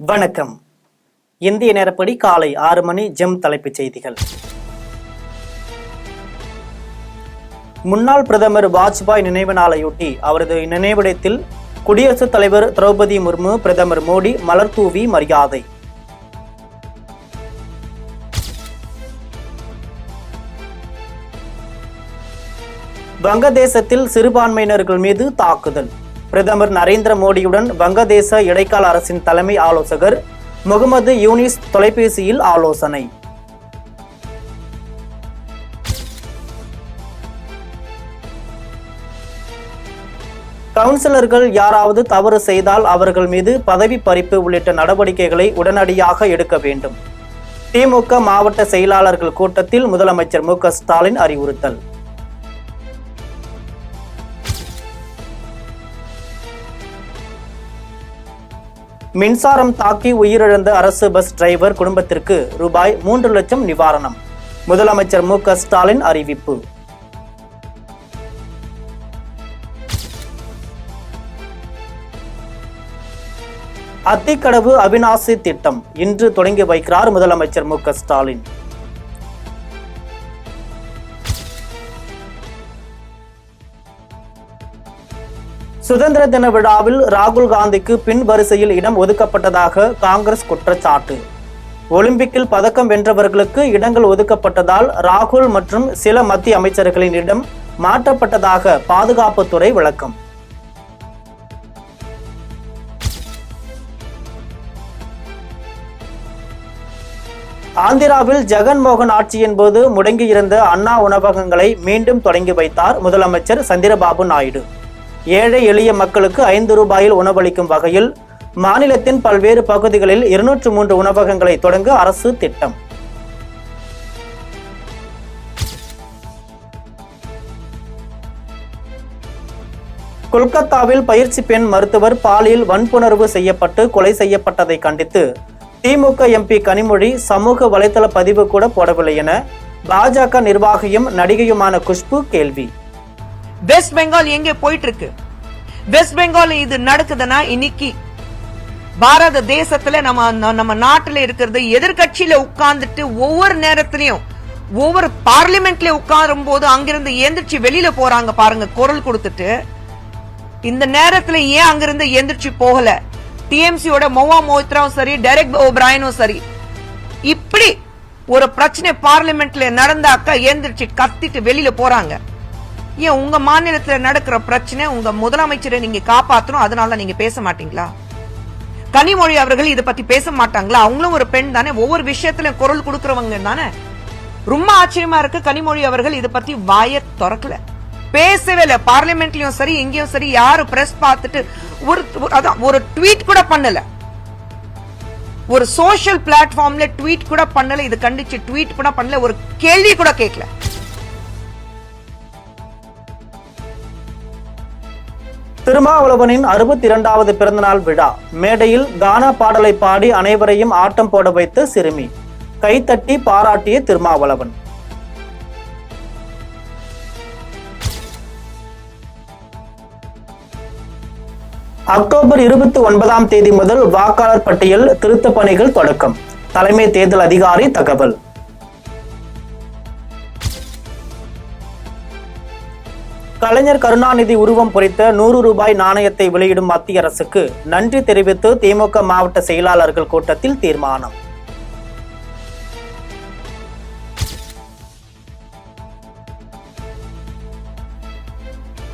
வணக்கம். இந்திய நேரப்படி காலை 6 மணி. ஜெம் தலைப்புச் செய்திகள். முன்னாள் பிரதமர் வாஜ்பாய் நினைவு நாளையொட்டி அவரது நினைவிடத்தில் குடியரசுத் தலைவர் திரௌபதி முர்மு, பிரதமர் மோடி மலர் தூவி மரியாதை. வங்கதேசத்தில் சிறுபான்மையினர்கள் மீது தாக்குதல். பிரதமர் நரேந்திர மோடியுடன் வங்கதேச இடைக்கால அரசின் தலைமை ஆலோசகர் முகமது யூனிஸ் தொலைபேசியில் ஆலோசனை. கவுன்சிலர்கள் யாராவது தவறு செய்தால் அவர்கள் மீது பதவி பறிப்பு உள்ளிட்ட நடவடிக்கைகளை உடனடியாக எடுக்க வேண்டும். திமுக மாவட்ட செயலாளர்கள் கூட்டத்தில் முதலமைச்சர் மு க ஸ்டாலின் அறிவுறுத்தல். மின்சாரம் தாக்கி உயிரிழந்த அரசு பஸ் டிரைவர் குடும்பத்திற்கு ரூபாய் 3 லட்சம் நிவாரணம். முதலமைச்சர் மு க ஸ்டாலின் அறிவிப்பு. அத்திக்கடவு அவிநாசி திட்டம் இன்று தொடங்கி வைக்கிறார் முதலமைச்சர் மு க ஸ்டாலின். சுதந்திர தின விழாவில் ராகுல் காந்திக்கு பின் வரிசையில் இடம் ஒதுக்கப்பட்டதாக காங்கிரஸ் குற்றச்சாட்டு. ஒலிம்பிக்கில் பதக்கம் வென்றவர்களுக்கு இடங்கள் ஒதுக்கப்பட்டதால் ராகுல் மற்றும் சில மத்திய அமைச்சர்களின் இடம் மாற்றப்பட்டதாக பாதுகாப்புத்துறை விளக்கம். ஆந்திராவில் ஜெகன்மோகன் ஆட்சியின் போது முடங்கியிருந்த அண்ணா உணவகங்களை மீண்டும் தொடங்கி வைத்தார் முதலமைச்சர் சந்திரபாபு நாயுடு. ஏழை எளிய மக்களுக்கு 5 ரூபாயில் உணவளிக்கும் வகையில் மாநிலத்தின் பல்வேறு பகுதிகளில் 203 உணவகங்களை தொடங்க அரசு திட்டம். கொல்கத்தாவில் பயிற்சி பெண் மருத்துவர் பாலியல் வன்புணர்வு செய்யப்பட்டு கொலை செய்யப்பட்டதை கண்டித்து திமுக எம்பி கனிமொழி சமூக வலைதள பதிவு கூட போடவில்லை என பாஜக நிர்வாகியும் நடிகையுமான குஷ்பு கேள்வி. வெஸ்ட் பெங்கால் எங்கே போயிட்டு இருக்கு? வெஸ்ட் பெங்கால் இது நடக்குதுன்னா இன்னைக்கு பாரத தேசத்துல நம்ம நாட்டுல இருக்கிறது எதிர்கட்சியில உட்கார்ந்துட்டு ஒவ்வொரு நேரத்திலையும் ஒவ்வொரு பார்லிமெண்ட்ல உட்காரும் போது அங்கிருந்து எந்திரிச்சு வெளியில போறாங்க பாருங்க குரல் கொடுத்துட்டு. இந்த நேரத்துல ஏன் அங்கிருந்து எந்திரிச்சு போகல? டிஎம்சியோட மோவா மோத்ராவும் சரி, டெரெக் ஓபிரையனும் சரி, இப்படி ஒரு பிரச்சனை பார்லிமெண்ட்ல நடந்தாக்கா எந்திரிச்சு கத்திட்டு வெளியில போறாங்க. ஏன் உங்க மாநிலத்துல நடக்கிற பிரச்சனை உங்க முதலமைச்சரை நீங்க காப்பாற்றணும், அதனால நீங்க பேச மாட்டீங்களா? கனிமொழி அவர்கள் இதை பத்தி பேச மாட்டாங்களா? அவங்களும் ஒரு பெண் தானே, ஒவ்வொரு விஷயத்துல குரல் கொடுக்கறவங்க தானே. ரொம்ப ஆச்சரியமா இருக்கு, கனிமொழி அவர்கள் இதை பத்தி வாய திறக்கல, பேசவே இல்லை. பார்லிமெண்ட்லயும் சரி எங்கேயும் சரி யாரும் பிரஸ் பார்த்துட்டு ஒரு ட்வீட் கூட பண்ணல, ஒரு சோசியல் பிளாட்ஃபார்ம்ல ட்வீட் கூட பண்ணல, இது கண்டிச்சு ட்வீட் கூட பண்ணல, ஒரு கேள்வி கூட கேட்கல. திருமாவளவனின் 62வது பிறந்தநாள் விழா. மேடையில் கானா பாடலை பாடி அனைவரையும் ஆட்டம் போட வைத்த சிறுமி. கைத்தட்டி பாராட்டிய திருமாவளவன். அக்டோபர் 29ஆம் தேதி முதல் வாக்காளர் பட்டியல் திருத்த பணிகள் தொடக்கம். தலைமை தேர்தல் அதிகாரி தகவல். கலைஞர் கருணாநிதி உருவம் பொறித்த 100 ரூபாய் நாணயத்தை வெளியிடும் மத்திய அரசுக்கு நன்றி தெரிவித்து திமுக மாவட்ட செயலாளர்கள் கூட்டத்தில் தீர்மானம்.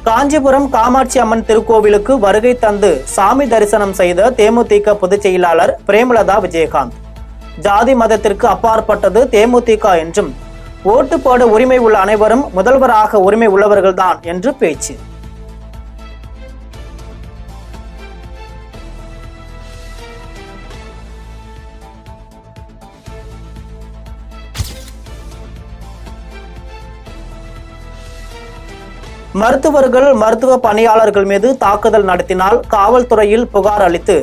காஞ்சிபுரம் காமாட்சி அம்மன் திருக்கோவிலுக்கு வருகை தந்து சாமி தரிசனம் செய்த தேமுதிக பொதுச் செயலாளர் பிரேமலதா விஜயகாந்த். ஜாதி மதத்திற்கு அப்பாற்பட்டது தேமுதிக என்றும் ஓட்டு போட உரிமை உள்ள அனைவரும் முதல்வராக உரிமை உள்ளவர்கள்தான் என்று பேச்சு. மருத்துவர்கள் மருத்துவ பணியாளர்கள் மீது தாக்குதல் நடத்தினால் காவல்துறையில் புகார் அளித்து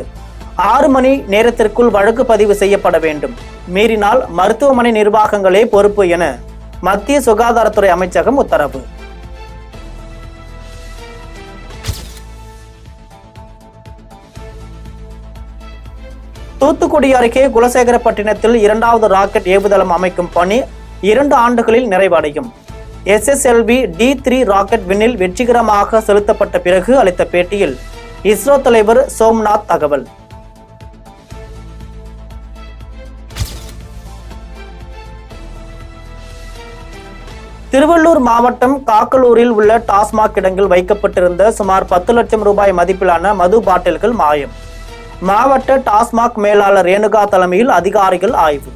6 மணி நேரத்திற்குள் வழக்கு பதிவு செய்யப்பட வேண்டும். மீறினால் மருத்துவமனை நிர்வாகங்களே பொறுப்பு என மத்திய சுகாதாரத்துறை அமைச்சகம் உத்தரவு. தூத்துக்குடி அருகே குலசேகரப்பட்டினத்தில் 2வது ராக்கெட் ஏவுதளம் அமைக்கும் பணி 2 ஆண்டுகளில் நிறைவடையும். SSLV D3 ராக்கெட் விண்ணில் வெற்றிகரமாக செலுத்தப்பட்ட பிறகு அளித்த பேட்டியில் இஸ்ரோ தலைவர் சோம்நாத் தகவல். திருவள்ளூர் மாவட்டம் காக்கலூரில் உள்ள டாஸ்மாக் கிடங்கில் வைக்கப்பட்டிருந்த சுமார் 10 லட்சம் ரூபாய் மதிப்பிலான மது பாட்டில்கள் மாயம். மாவட்ட டாஸ்மாக் மேலாளர் ரேணுகா தலைமையில் அதிகாரிகள் ஆய்வு.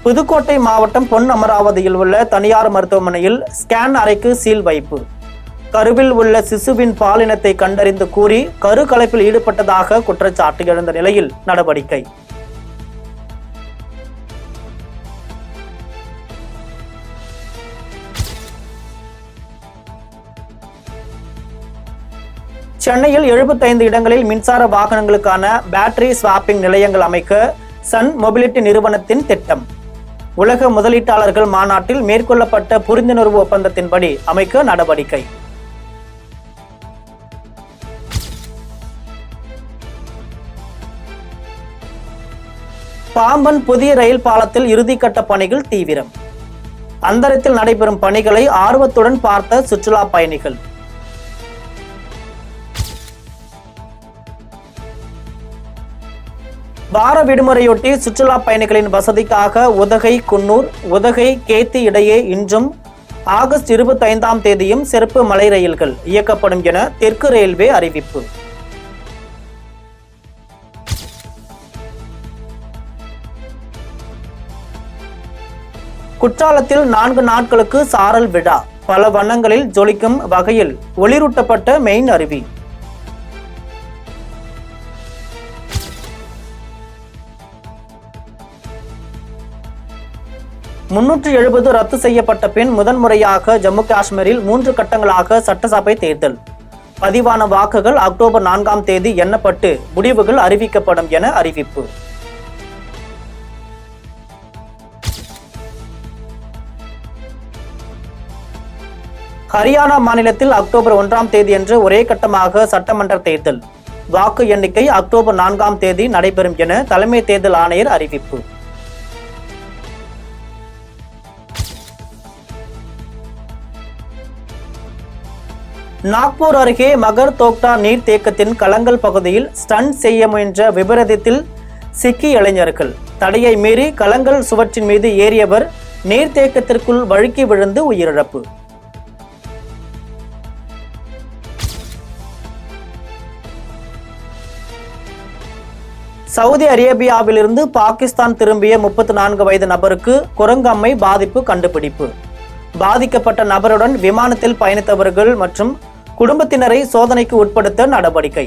புதுக்கோட்டை மாவட்டம் பொன் அமராவதியில் உள்ள தனியார் மருத்துவமனையில் ஸ்கேன் அறைக்கு சீல் வைப்பு. கருவில் உள்ள சிசுவின் பாலினத்தை கண்டறிந்து கூறி கரு கலைப்பில் ஈடுபட்டதாக குற்றச்சாட்டு எழுந்த நிலையில் நடவடிக்கை. சென்னையில் 75 இடங்களில் மின்சார வாகனங்களுக்கான பேட்டரி ஸ்வாப்பிங் நிலையங்கள் அமைக்க சன் மொபிலிட்டி நிறுவனத்தின் திட்டம். உலக முதலீட்டாளர்கள் மாநாட்டில் மேற்கொள்ளப்பட்ட புரிந்துணர்வு ஒப்பந்தத்தின்படி அமைக்க நடவடிக்கை. பாம்பன் புதிய ரயில் பாலத்தில் இறுதிக்கட்ட பணிகள் தீவிரம். அந்தரத்தில் நடைபெறும் பணிகளை ஆர்வத்துடன் பார்த்த சுற்றுலா பயணிகள். வார விடுமுறையொட்டி சுற்றுலா பயணிகளின் வசதிக்காக உதகை குன்னூர், உதகை கேத்தி இடையே இன்றும் ஆகஸ்ட் 25ஆம் தேதியும் சிறப்பு மலை ரயில்கள் இயக்கப்படும் என தெற்கு ரயில்வே அறிவிப்பு. குற்றாலத்தில் 4 நாட்களுக்கு சாரல் விழா. பல வண்ணங்களில் ஜொலிக்கும் வகையில் ஒளிரூட்டப்பட்ட மெயின் அருவி. முன்னூற்று ரத்து செய்யப்பட்ட பின் முதன்முறையாக ஜம்மு காஷ்மீரில் 3 கட்டங்களாக சட்டசபை தேர்தல். பதிவான வாக்குகள் அக்டோபர் 4ஆம் தேதி எண்ணப்பட்டு முடிவுகள் அறிவிக்கப்படும் என அறிவிப்பு. ஹரியானா மாநிலத்தில் அக்டோபர் 1ஆம் தேதியன்று ஒரே கட்டமாக சட்டமன்ற தேர்தல். வாக்கு எண்ணிக்கை அக்டோபர் 4ஆம் தேதி நடைபெறும் என தலைமை தேர்தல் ஆணையர் அறிவிப்பு. நாக்பூர் அருகே மகர் தோக்டா நீர்த்தேக்கத்தின் கலங்கல் பகுதியில் ஸ்டண்ட் செய்ய முயன்ற விபரீதத்தில் சிக்கி இளைஞர்கள். தடையை மீறி கலங்கல் சுவற்றின் மீது ஏறியவர் நீர்த்தேக்கத்திற்குள் வழுக்கி விழுந்து உயிரிழப்பு. சவுதி அரேபியாவிலிருந்து பாகிஸ்தான் திரும்பிய 34 வயது நபருக்கு குரங்கம்மை பாதிப்பு கண்டுபிடிப்பு. பாதிக்கப்பட்ட நபருடன் விமானத்தில் பயணித்தவர்கள் மற்றும் குடும்பத்தினரை சோதனைக்கு உட்படுத்த நடவடிக்கை.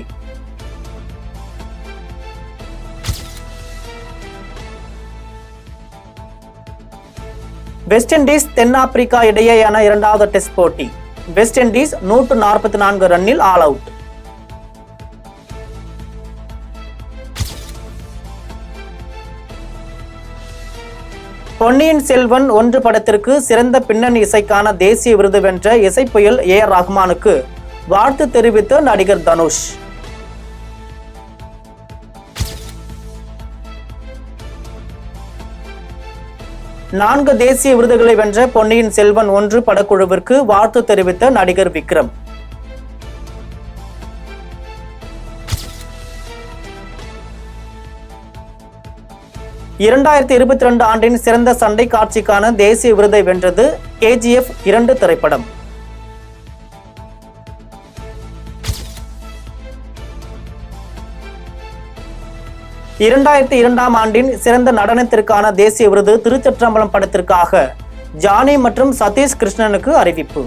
வெஸ்ட் இண்டீஸ் தென்னாப்பிரிக்கா இடையேயான 2வது டெஸ்ட் போட்டி. வெஸ்ட் இண்டீஸ் 144 ரன்னில் ஆல் அவுட். பொன்னியின் செல்வன் 1 படத்திற்கு சிறந்த பின்னணி இசைக்கான தேசிய விருது வென்ற இசைப்புயல் AR ரஹ்மானுக்கு வாழ்த்து தெரிவித்த நடிகர் தனுஷ். நான்கு தேசிய விருதுகளை வென்ற பொன்னியின் செல்வன் 1 படக்குழுவிற்கு வாழ்த்து தெரிவித்த நடிகர் விக்ரம். (2022) ஆண்டின் சிறந்த சண்டை காட்சிக்கான தேசிய விருதை வென்றது KGF 2 திரைப்படம். (2002) ஆண்டின் சிறந்த நடனத்திற்கான தேசிய விருது திருச்சிற்றம்பலம் படத்திற்காக ஜானி மற்றும் சதீஷ் கிருஷ்ணனுக்கு அறிவிப்பு.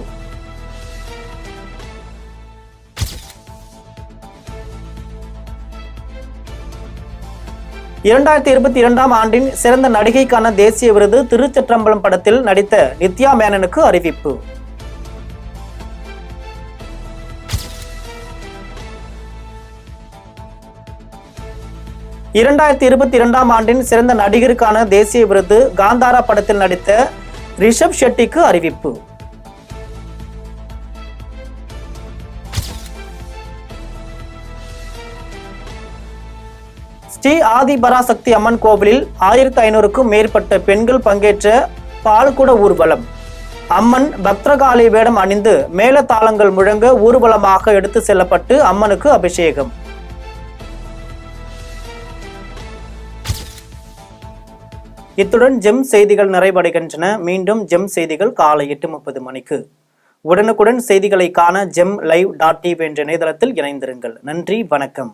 (2022) ஆண்டின் சிறந்த நடிகைக்கான தேசிய விருது திருச்சிற்றம்பலம் படத்தில் நடித்த நித்யா மேனனுக்கு அறிவிப்பு. 2022ஆம் ஆண்டின் சிறந்த நடிகருக்கான தேசிய விருது காந்தாரா படத்தில் நடித்த ரிஷப் ஷெட்டிக்கு அறிவிப்பு. ஸ்ரீ ஆதி பராசக்தி அம்மன் கோவிலில் 1500க்கும் மேற்பட்ட பெண்கள் பங்கேற்ற பால்குட ஊர்வலம். அம்மன் பக்தகாளி வேடம் அணிந்து மேளதாளங்கள் முழங்க ஊர்வலமாக எடுத்து செல்லப்பட்டு அம்மனுக்கு அபிஷேகம். இத்துடன் ஜெம் செய்திகள் நிறைவடைகின்றன. மீண்டும் ஜெம் செய்திகள் காலை 8:30 மணிக்கு. உடனுக்குடன் செய்திகளை காண GemLive.tv என்ற இணையதளத்தில் இணைந்திருங்கள். நன்றி, வணக்கம்.